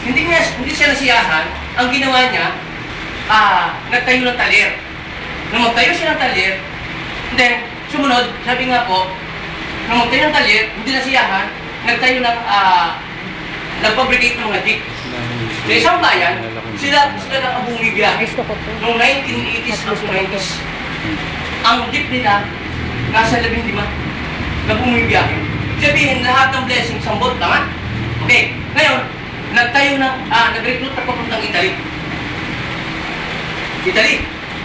hindi siya nasiyahan. Ang ginawa niya, nagtayo ng talir. Nung magtayo siya ng talir, then, sumunod, sabi nga po, nung magtayo ng talir, hindi nasiyahan, nagtayo ng, nag-fabricate ng jeep. Sa isang bayan, sila na bumibiyahe. Noong 1980s at 90s, ang jeep nila, nasa 15 na bumibiyahe. Sabihin, lahat ng blessing, sambot, tama? Okay, ngayon, nagtayo ng, nag-recruit na papuntang Italy.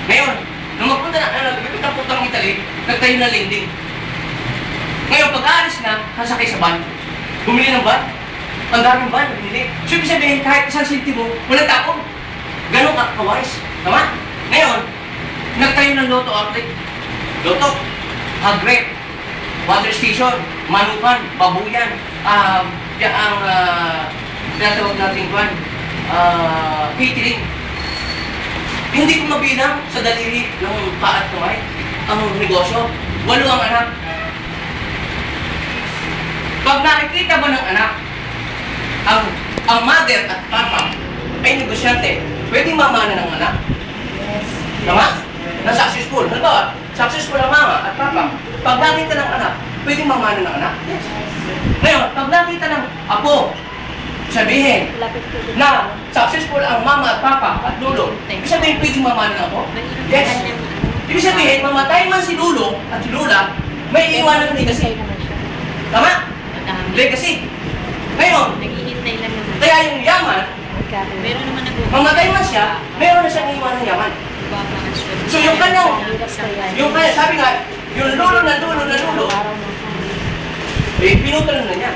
Ngayon, nung magpunta na, nag-recruit na papuntang Italy, nagtayo ng landing. Ngayon, pag-aalis na, sasakay sa van. Bumili ng van. Ang daming van, hindi. So, ibig sabihin, kahit isang sentimo, walang takong. Ganon ka-wise. Tama? Ngayon, nagtayo ng Lotto outlet. Lotto, Agrek, water station, Manukan, Babuyan, ang tinatawag natin kwan, catering. Hindi ko mabilang sa daliri ng paa at kamay ang negosyo. 8 ang anak. Pag nakikita mo ng anak, ang mother at papa ay negosyante, pwedeng mamana ng anak. Tama? Na successful. Halimbawa, successful ang mama at papa. Pag nakita ng anak, pwedeng mamana ng anak. Ngayon, pag nakita ng apo, sabihin na successful ang mama at papa at lulo, ibig sabihin pwedeng mamana ng apo? Yes. Ibig sabihin, mamatay man si lulo at si lula, may iwanan ng legacy. Tama? Legacy. Ngayon, kaya yung yaman, mamatay man siya, meron na siyang iwanan ng yaman. So yung kanyang, sabi nga, yung lulo na lulo, pinutol na niya.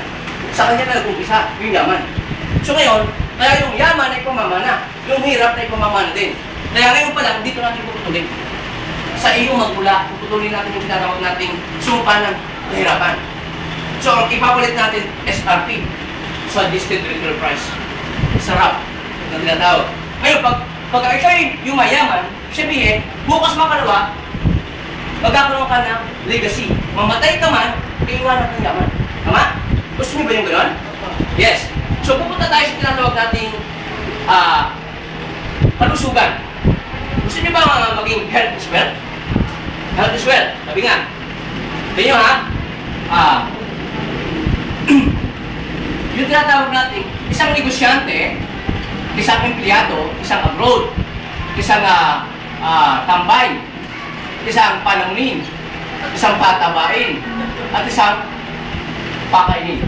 Sa kanya na nag-umpisa, yung yaman. So ngayon, kaya yung yaman ay pamamana, yung hirap ay pamamana din. Kaya ngayon pa lang, dito natin puputulin. Sa iyong magmula, puputulin natin yung tinatawag nating sumpa ng kahirapan. So, ipapalit natin SRP sa distant retail price. Sarap na tinatawag. Ngayon, pag ikaw yung mayaman, sabihin, bukas makalawa, magkakaroon ka ng legacy. Mamatay ka man, iiwanan ng yaman. Tama? Gusto niyo ba yung gano'n? Yes. So, pupunta tayo sa tinatawag nating kalusugan. Gusto niyo ba maging health is wealth? Health is wealth. Sabi nga. Sabi nyo ha? Yung tinatawag natin, isang negosyante, isang empleyado, isang abroad, isang tambay, isang panamunin, isang patabain, at isang pakainin.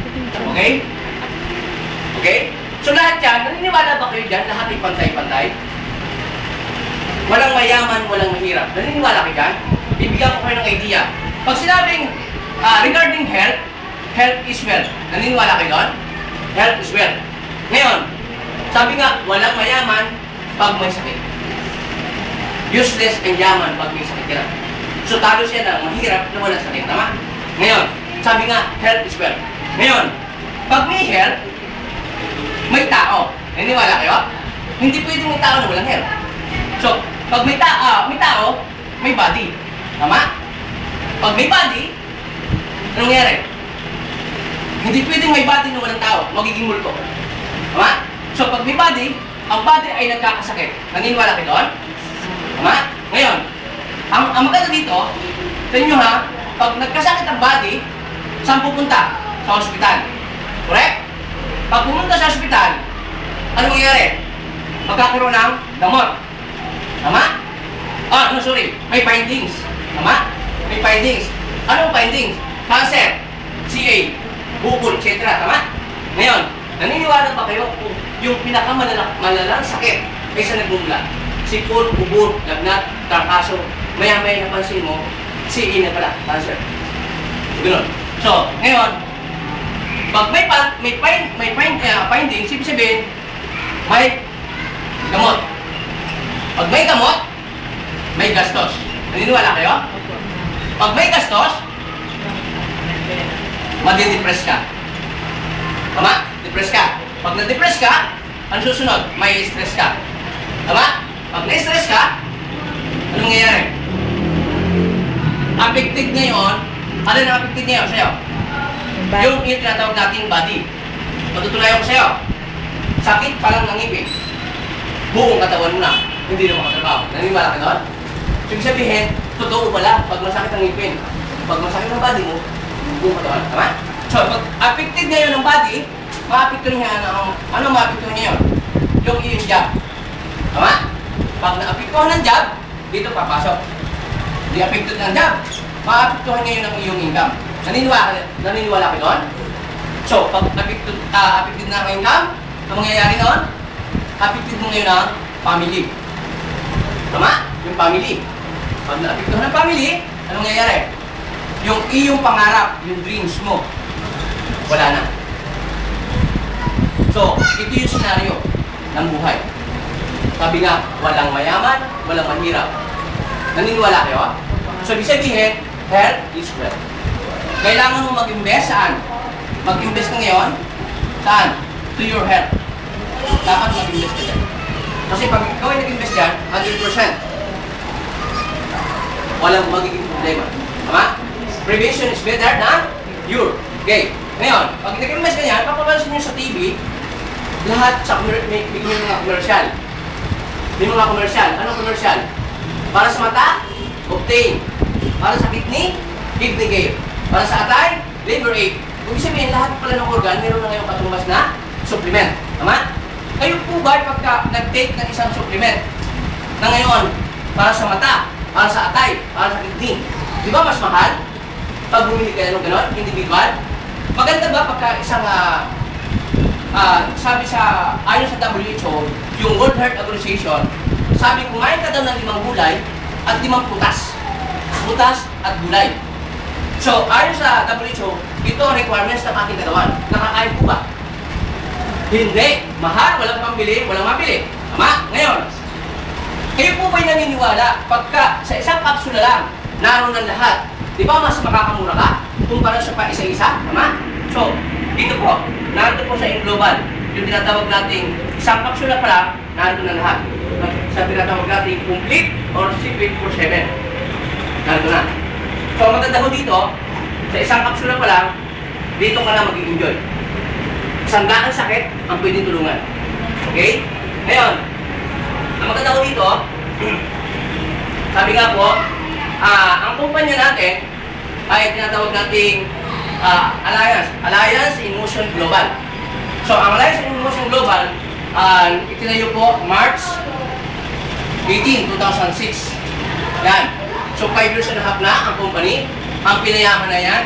Okay? Okay? So lahat yan, naniniwala ba kayo dyan? Lahat ay pantay-pantay? Walang mayaman, walang mahirap. Naniniwala kayo dyan? Bibigyan ko kayo ng idea. Pag sinabing regarding health, health is wealth. Naniniwala kayo doon? Health is wealth. Ngayon, sabi nga, walang mayaman pag may sakit. Useless and yaman pag may sakit ka. So talo siya na mahirap na walang sakit. Tama? Ngayon, sabi nga, health is wealth. Ngayon, pag may health, may tao. Naniniwala kayo? Hindi pwedeng may tao na walang health. So, pag may tao, may body. Tama? Pag may body, anong nangyari? Hindi pwedeng may body na walang tao. Magiging multo. Tama? So, pag may body, ang body ay nagkakasakit. Naniniwala kayo doon? Tama? Ngayon, ang maganda dito, sa inyo ha, pag nagkasakit ang body, saan pupunta? Sa ospital. Correct? Pag pumunta sa ospital, anong mangyayari? Magkakaroon ng gamot. Tama? May findings. Tama? May findings. Anong findings? Cancer, CA, bukol, etc. Tama? Ngayon, naniniwala ba kayo kung yung pinakamalalang sakit ay sa nagmumula? Sipon, ubur, lagnat, trangkaso, maya-maya napansin mo, CA na pala, cancer. Ganun. So, ngayon, pag may findings, ibig sabihin, may gamot. Pag may gamot, may gastos. Naniniwala kayo? Pag may gastos, madidepress ka. Tama? Depress ka. Pag na-depress ka, ano susunod? May stress ka. Tama? Pag na-stress ka, anong nangyayari? Affected ngayon, ano na affected ngayon sa'yo? Yung tinatawag nating body. Patutunayan ko sa'yo. sakit pa lang ng ngipin, buong katawan mo na, hindi na makatrabaho. Naniniwala ka doon? So, ibig sabihin, totoo pala, pag masakit ang ngipin, pag masakit ang body mo, buong katawan. Tama? So, pag affected ngayon ng body, maapektuhan niya ano maapektuhan niya yun? Yung iyong job. Tama? Pag naapektuhan ng job, dito papasok. Di affected ng job, maapektuhan niya yun ang iyong income. Naniniwala ka doon? So, pag affected na ang income, ang mangyayari doon, affected mo ngayon ang family. Tama? Yung family. Pag naapektuhan ng family, anong nangyayari? Yung iyong pangarap, yung dreams mo, wala na. So, ito yung senaryo ng buhay. Sabi nga, walang mayaman, walang mahirap. Naniniwala kayo? So, ibig sabihin, health is wealth. Kailangan mo mag-invest saan? Mag-invest ka ngayon? Saan? To your health. Dapat mag-invest ka dyan. Kasi pag ikaw ay nag-invest dyan, 100%. Walang magiging problema. Tama? Prevention is better than cure. Okay. Ngayon, pag nag-invest ka yan, papapansin nyo sa TV, lahat sa may mga commercial. May mga commercial. Anong commercial? Para sa mata, Obtain. Para sa kidney, kidney care. Para sa atay, liver aid. Kung sabihin, lahat pala ng organ, meron na ngayong katumbas na supplement. Tama? Kayo po ba pagka nag-take ng isang supplement na ngayon, para sa mata, para sa atay, para sa kidney, di ba mas mahal? Pag bumili kayo ng gano'n, individual, maganda ba pagka isang sabi sa, ayon sa WHO, yung World Health Organization, sabi kumain ka daw ng 5 gulay at 5 putas. Putas at gulay. So, ayon sa WHO, ito ang requirements ng ating katawan. Nakakain po ba? Hindi. Mahal, walang pambili, walang mabili. Tama? Ngayon, kayo po ba'y naniniwala pagka sa isang kapsula lang, naroon ng lahat, di ba mas makakamura ka kumpara sa pa isa-isa? Tama? So, dito po, narito po sa Global, yung tinatawag nating isang kapsula pa lang, narito na lahat. Sa tinatawag nating complete or secret for 7. Narito na. So, ang maganda ko dito, sa isang kapsula pa lang, dito ka na mag-enjoy. Isang daang sakit ang pwedeng tulungan. Okay? Ngayon, ang maganda ko dito, sabi nga po, ang kumpanya natin ay tinatawag nating Alliance in Motion Global. So, ang Alliance in Motion Global, itinayo po March 18, 2006. Yan. So, 5 years and a half na ang company. Ang pinayaman na yan,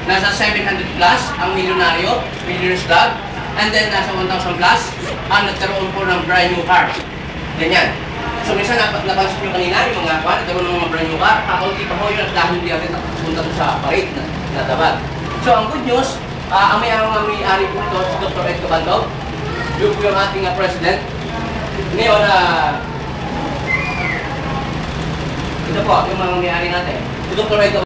nasa 700 plus ang milyonaryo, Millionaires Club. And then, nasa 1,000 plus ang nagkaroon po ng brand new car. Ganyan. So, minsan napansin nyo kanina, yung mga kwan, nagkaroon ng mga brand new car, kakaunti pa ho yun at dahil hindi agad nakapunta sa parade na natabad. So, ang good news, ang may-ari po ito, si Dr. Ed Cabantog, yung po yung ating president. Ngayon, ito po, yung mga may-ari natin. Si Dr. Ed